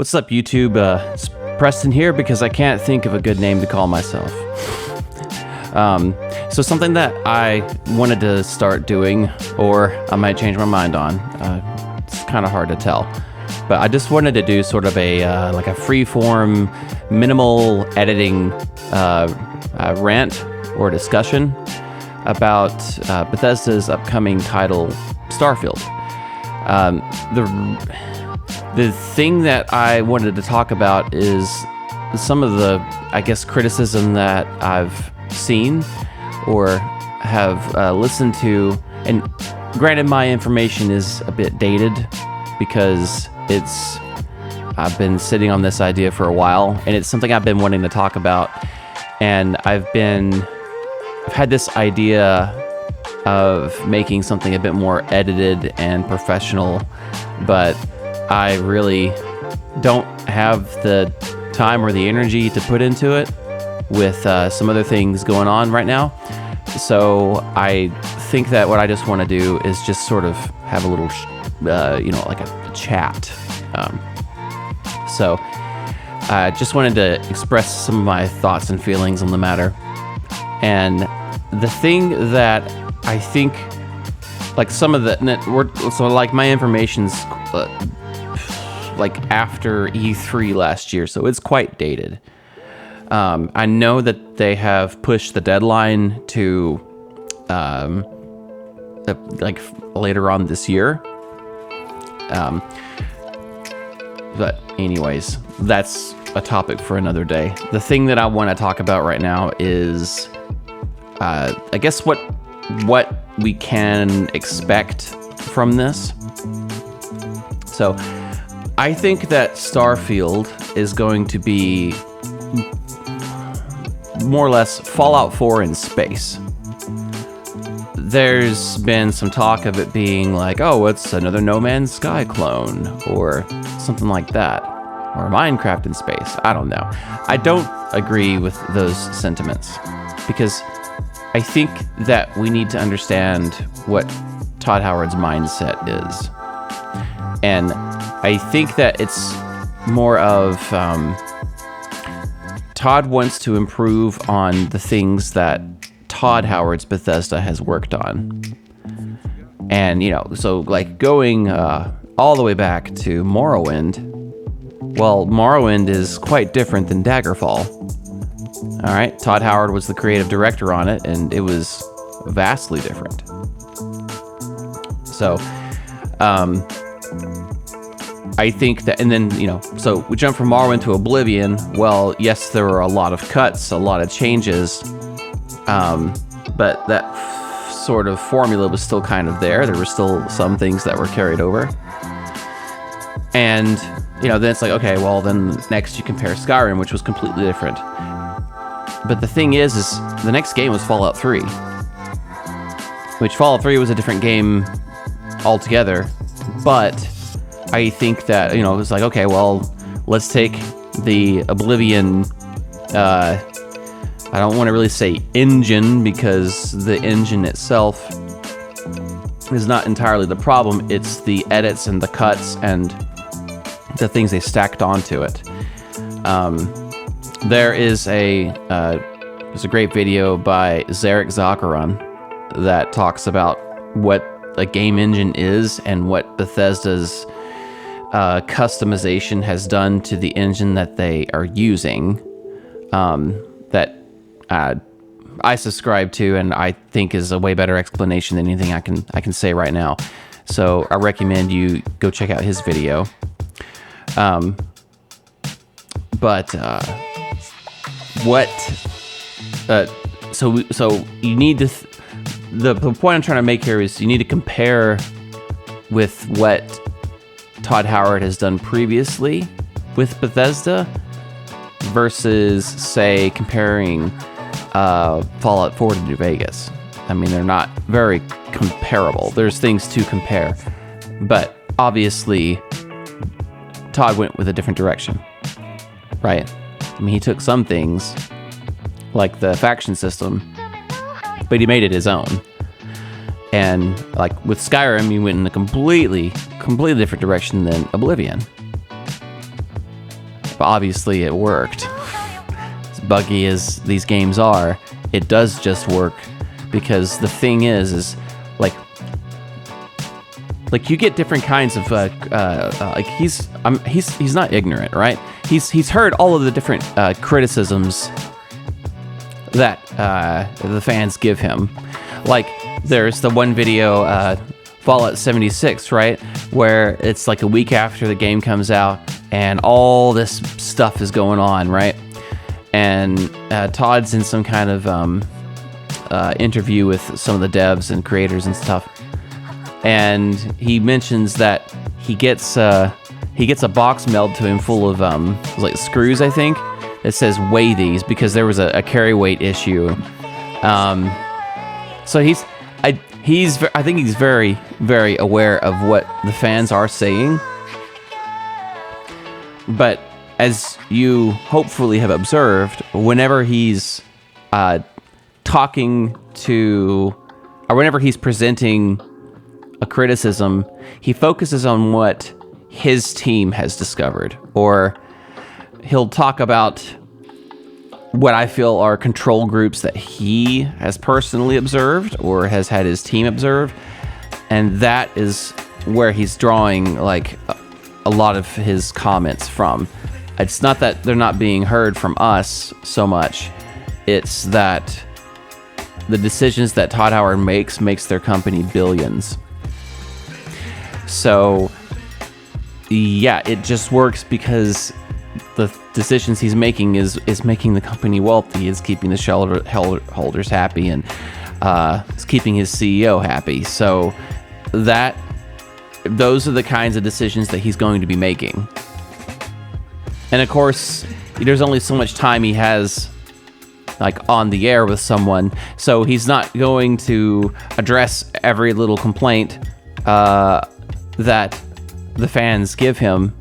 What's up, YouTube? It's Preston here because I can't think of a good name to call myself. So something that I wanted to start doing, or I might change my mind on, it's kind of hard to tell. But I just wanted to do sort of a like a freeform, minimal editing rant or discussion about Bethesda's upcoming title, Starfield. The thing that I wanted to talk about is some of the, I guess, criticism that I've seen or have listened to. And granted, my information is a bit dated because I've been sitting on this idea for a while, and it's something I've been wanting to talk about. And I've had this idea of making something a bit more edited and professional, but I really don't have the time or the energy to put into it with some other things going on right now. So I think that what I just want to do is just sort of have a little, like a chat. So I just wanted to express some of my thoughts and feelings on the matter. And the thing that I think, like some of the, so like my information's like after E3 last year, so it's quite dated. I know that they have pushed the deadline to like later on this year. But anyways, that's a topic for another day. The thing that I want to talk about right now is, I guess what we can expect from this. So I think that Starfield is going to be more or less Fallout 4 in space. There's been some talk of it being like, oh, it's another No Man's Sky clone, or something like that, or Minecraft in space. I don't know. I don't agree with those sentiments, because I think that we need to understand what Todd Howard's mindset is. And I think that it's more of Todd wants to improve on the things that Todd Howard's Bethesda has worked on. And, so like going all the way back to Morrowind, well, Morrowind is quite different than Daggerfall. All right, Todd Howard was the creative director on it, and it was vastly different. So, I think that, and then, so we jump from Morrowind to Oblivion. Well, yes, there were a lot of cuts, a lot of changes, but that sort of formula was still kind of there. There were still some things that were carried over. And, then it's like, okay, well, then next you compare Skyrim, which was completely different. But the thing is the next game was Fallout 3, which Fallout 3 was a different game altogether, but I think that, it's like, okay, well, let's take the Oblivion, I don't want to really say engine, because the engine itself is not entirely the problem. It's the edits and the cuts and the things they stacked onto it. There's a great video by Zarek Zakharan that talks about what a game engine is and what Bethesda's customization has done to the engine that they are using, that I subscribe to, and I think is a way better explanation than anything I can say right now. So I recommend you go check out his video. So you need to. The point I'm trying to make here is you need to compare with what Todd Howard has done previously with Bethesda versus, say, comparing Fallout 4 to New Vegas. I mean, they're not very comparable. There's things to compare, but obviously Todd went with a different direction, right? I mean, he took some things like the faction system, but he made it his own. And like with Skyrim, he went in a completely different direction than Oblivion. obviously it worked. As buggy as these games are, it does just work, because the thing is like you get different kinds of like he's not ignorant, right? He's heard all of the different criticisms that the fans give him. Like, there's the one video, Fallout 76, right, where it's like a week after the game comes out and all this stuff is going on, right? And Todd's in some kind of interview with some of the devs and creators and stuff, and he mentions that he gets a box mailed to him full of like screws, I think. It says weigh these, because there was a carry weight issue. So I think he's very, very aware of what the fans are saying. But as you hopefully have observed, whenever he's talking to, or whenever he's presenting a criticism, he focuses on what his team has discovered, or he'll talk about what I feel are control groups that he has personally observed or has had his team observe, and that is where he's drawing like a lot of his comments from. It's not that they're not being heard from us so much, it's that the decisions that Todd Howard makes their company billions. So yeah, it just works because the decisions he's making is making the company wealthy, is keeping the shareholders happy, and is keeping his CEO happy. So those are the kinds of decisions that he's going to be making. And of course, there's only so much time he has like on the air with someone, so he's not going to address every little complaint that the fans give him,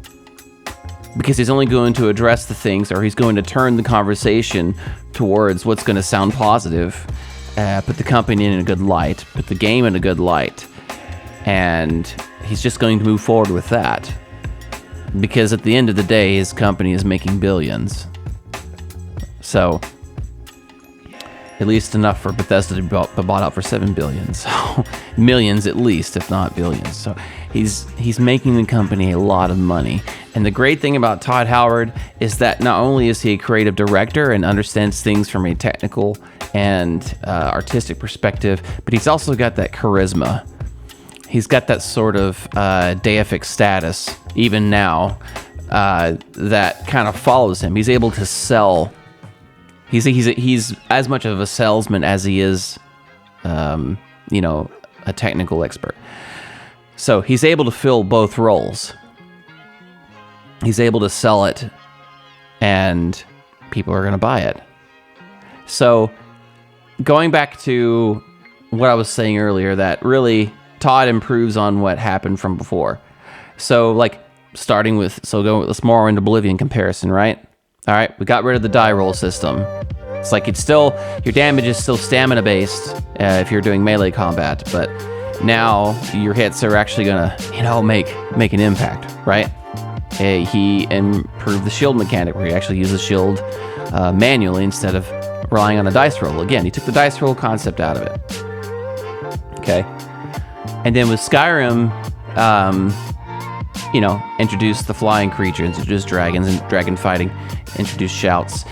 because he's only going to address the things, or he's going to turn the conversation towards what's going to sound positive, put the company in a good light, put the game in a good light, and he's just going to move forward with that, because at the end of the day, his company is making billions. So at least enough for Bethesda to be bought out for $7 billion. So millions at least, if not billions. So he's making the company a lot of money. And the great thing about Todd Howard is that not only is he a creative director and understands things from a technical and artistic perspective, but he's also got that charisma. He's got that sort of deific status, even now, that kind of follows him. He's able to sell. He's as much of a salesman as he is, a technical expert. So he's able to fill both roles. He's able to sell it, and people are going to buy it. So going back to what I was saying earlier, that really Todd improves on what happened from before. So going let's more into Oblivion comparison, right? All right, we got rid of the die roll system. It's like your damage is still stamina based if you're doing melee combat, but now your hits are actually gonna, make an impact, right? He improved the shield mechanic where you actually use the shield manually instead of relying on a dice roll. Again, he took the dice roll concept out of it. Okay, and then with Skyrim, introduced the flying creature, introduced dragons and dragon fighting, introduced shouts,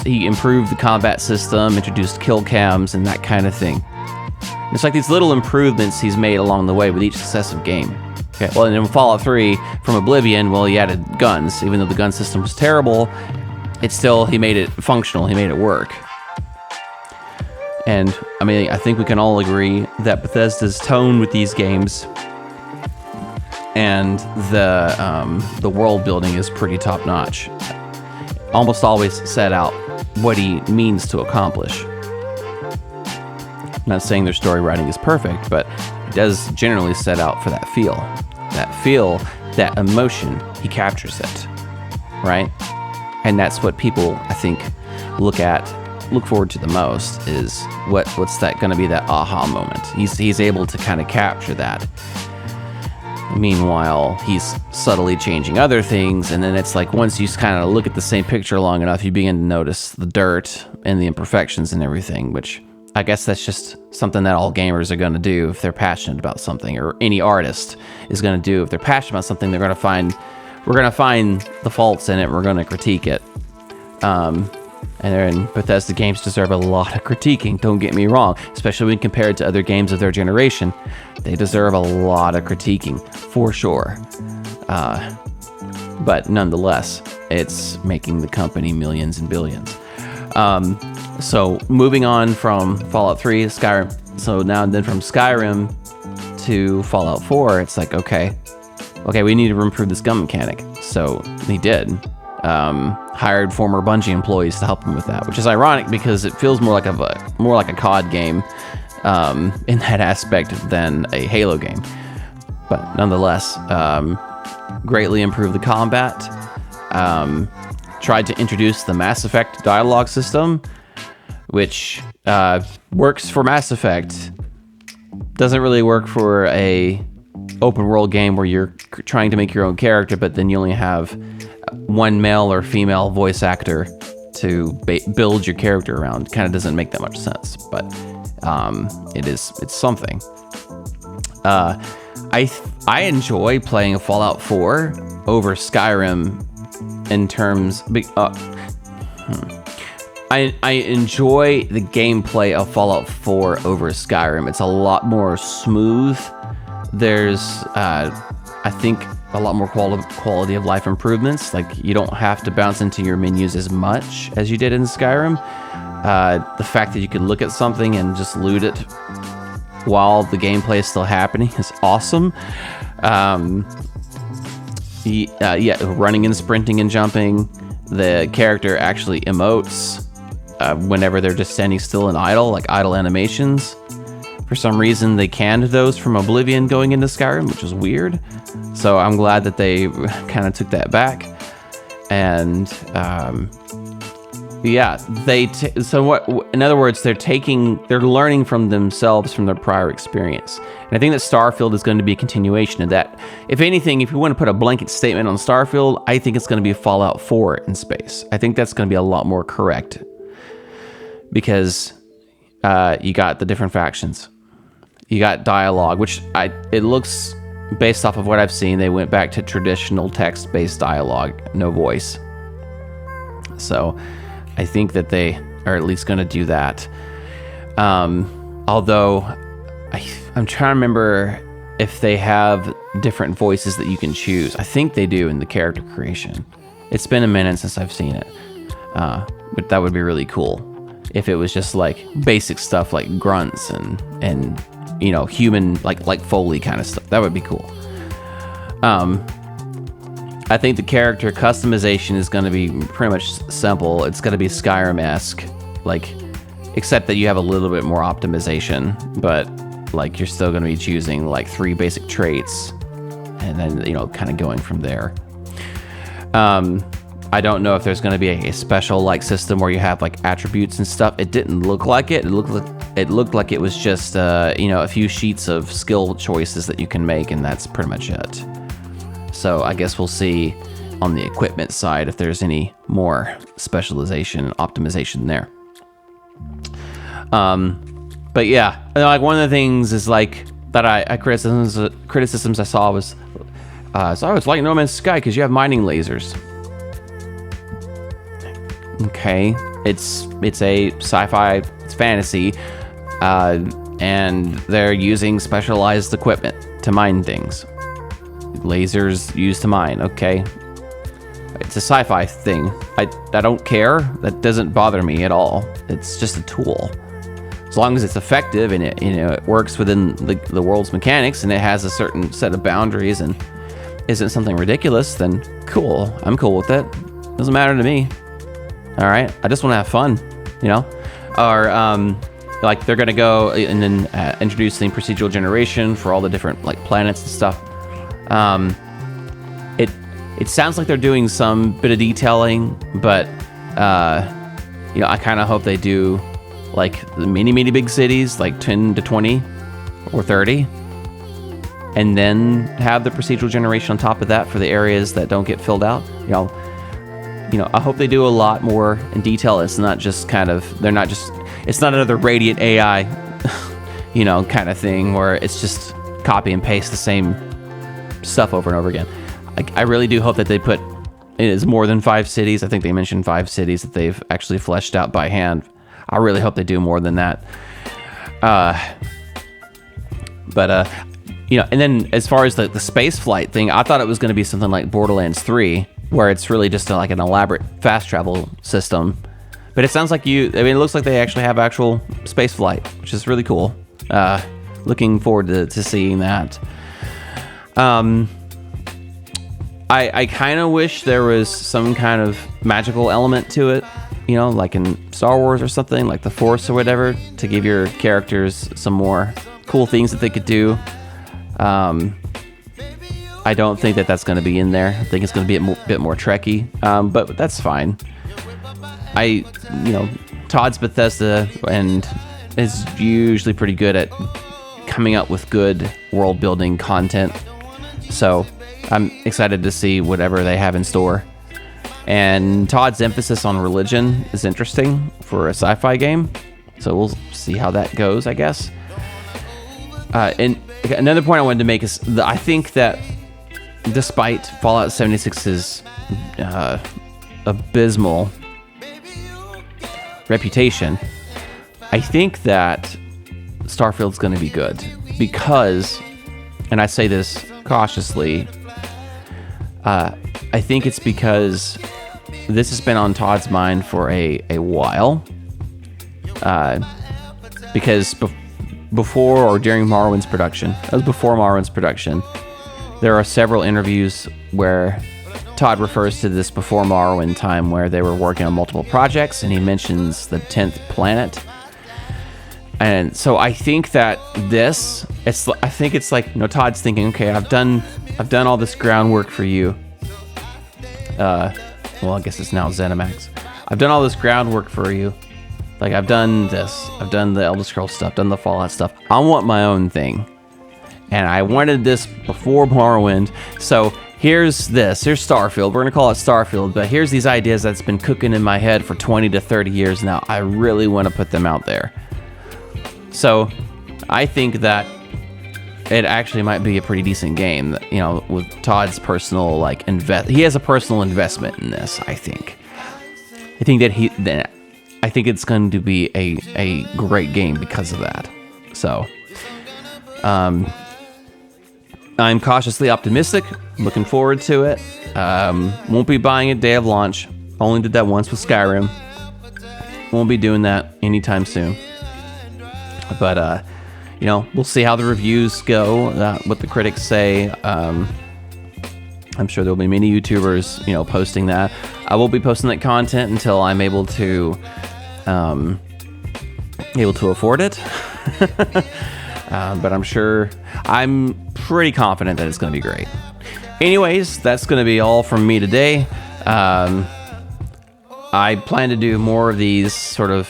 he improved the combat system, introduced kill cams and that kind of thing. And it's like these little improvements he's made along the way with each successive game. Okay, well, and in Fallout 3 from Oblivion, he added guns. Even though the gun system was terrible, he made it functional, he made it work. And I think we can all agree that Bethesda's tone with these games and the world building is pretty top notch. Almost always set out what he means to accomplish. I'm not saying their story writing is perfect, but it does generally set out for that feel, that emotion. He captures it, right? And that's what people, I think, look forward to the most, is what's that going to be, that aha moment. He's able to kind of capture that. Meanwhile, he's subtly changing other things, and then it's like once you kind of look at the same picture long enough, you begin to notice the dirt and the imperfections and everything, which I guess that's just something that all gamers are going to do if they're passionate about something, or any artist is going to do if they're passionate about something. We're going to find the faults in it, we're going to critique it. And Bethesda games deserve a lot of critiquing, don't get me wrong, especially when compared to other games of their generation. They deserve a lot of critiquing, for sure. But nonetheless, it's making the company millions and billions. So moving on from Fallout 3 to Skyrim. So now and then from Skyrim to Fallout 4, it's like, okay, we need to improve this gun mechanic. So he did. Hired former Bungie employees to help him with that, which is ironic because it feels more like a COD game in that aspect than a Halo game. But nonetheless, greatly improved the combat. Tried to introduce the Mass Effect dialogue system, which works for Mass Effect. Doesn't really work for a open world game where you're trying to make your own character, but then you only have one male or female voice actor to build your character around. Kind of doesn't make that much sense, but it's something. I enjoy playing Fallout 4 over Skyrim in terms. I enjoy the gameplay of Fallout 4 over Skyrim. It's a lot more smooth. There's, I think, a lot more quality of life improvements. Like, you don't have to bounce into your menus as much as you did in Skyrim. The fact that you can look at something and just loot it while the gameplay is still happening is awesome. Running and sprinting and jumping. The character actually emotes whenever they're just standing still and idle, like idle animations. For some reason, they canned those from Oblivion going into Skyrim, which is weird. So I'm glad that they kind of took that back. And in other words, they're learning from themselves from their prior experience. And I think that Starfield is going to be a continuation of that. If anything, if you want to put a blanket statement on Starfield, I think it's going to be Fallout 4 in space. I think that's going to be a lot more correct, because you got the different factions. You got dialogue, which it looks, based off of what I've seen, they went back to traditional text-based dialogue, no voice. So I think that they are at least going to do that. Although I'm trying to remember if they have different voices that you can choose. I think they do in the character creation. It's been a minute since I've seen it, but that would be really cool if it was just like basic stuff like grunts and human like Foley kind of stuff. That would be cool. I think the character customization is going to be pretty much simple. It's going to be Skyrim-esque, except that you have a little bit more optimization, but you're still going to be choosing 3 basic traits and then kind of going from there. I don't know if there's going to be a special system where you have attributes and stuff. It didn't look like it. It looked like it was just a few sheets of skill choices that you can make, and that's pretty much it. So I guess we'll see on the equipment side if there's any more specialization and optimization there. But yeah, one of the things is that criticisms I saw was it's like No Man's Sky because you have mining lasers. Okay, it's a sci-fi, it's fantasy, and they're using specialized equipment to mine things. Lasers used to mine, okay. It's a sci-fi thing. I don't care. That doesn't bother me at all. It's just a tool. As long as it's effective and it works within the world's mechanics and it has a certain set of boundaries and isn't something ridiculous, then cool. I'm cool with it. Doesn't matter to me. All right, I just want to have fun, Or they're gonna go and then introducing procedural generation for all the different planets and stuff. It sounds like they're doing some bit of detailing, but I kind of hope they do the mini big cities, 10 to 20 or 30, and then have the procedural generation on top of that for the areas that don't get filled out. I hope they do a lot more in detail. It's not just it's not another Radiant AI, kind of thing where it's just copy and paste the same stuff over and over again. I really do hope that they put it is more than 5 cities. I think they mentioned 5 cities that they've actually fleshed out by hand. I really hope they do more than that. And then as far as the space flight thing, I thought it was going to be something like Borderlands 3, where it's really just like an elaborate fast travel system. But it sounds like it looks like they actually have actual space flight, which is really cool. Looking forward to seeing that. I kind of wish there was some kind of magical element to it, like in Star Wars or something, like the Force or whatever, to give your characters some more cool things that they could do. I don't think that that's going to be in there. I think it's going to be a bit more Trekky, but that's fine. Todd's Bethesda and is usually pretty good at coming up with good world building content. So I'm excited to see whatever they have in store. And Todd's emphasis on religion is interesting for a sci-fi game. So we'll see how that goes, I guess. And another point I wanted to make is that I think that despite Fallout 76's abysmal reputation, I think that Starfield's going to be good because, and I say this cautiously, I think it's because this has been on Todd's mind for a while. Because before or during Morrowind's production, that was before Morrowind's production, there are several interviews where Todd refers to this before Morrowind time where they were working on multiple projects, and he mentions the 10th planet. And so I think that it's like, Todd's thinking, okay, I've done all this groundwork for you. Well, I guess it's now ZeniMax. I've done all this groundwork for you. Like, I've done this. I've done the Elder Scrolls stuff, done the Fallout stuff. I want my own thing. And I wanted this before Morrowind. So here's this. Here's Starfield. We're going to call it Starfield. But here's these ideas that's been cooking in my head for 20 to 30 years now. I really want to put them out there. So I think that it actually might be a pretty decent game, with Todd's personal, he has a personal investment in this, I think. I think it's going to be a great game because of that. So, I'm cautiously optimistic, looking forward to it. Won't be buying it day of launch. Only did that once with Skyrim. Won't be doing that anytime soon. But, we'll see how the reviews go, what the critics say. I'm sure there'll be many YouTubers, posting that. I will be posting that content until I'm able to afford it. But I'm pretty confident that it's going to be great. Anyways, that's going to be all from me today. I plan to do more of these sort of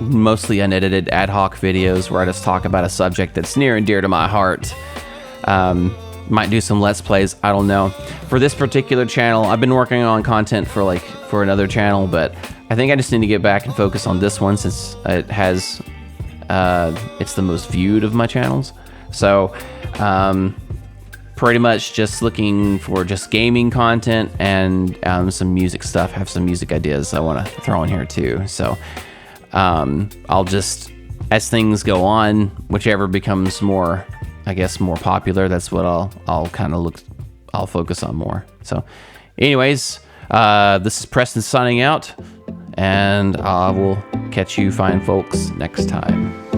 mostly unedited ad hoc videos where I just talk about a subject that's near and dear to my heart. Might do some Let's Plays, I don't know. For this particular channel, I've been working on content for another channel, but I think I just need to get back and focus on this one since it has, it's the most viewed of my channels. So, pretty much just looking for just gaming content and some music stuff. I have some music ideas I want to throw in here too. So, I'll just, as things go on, whichever becomes more popular, that's what I'll focus on more. So anyways, this is Preston signing out, and I will catch you fine folks next time.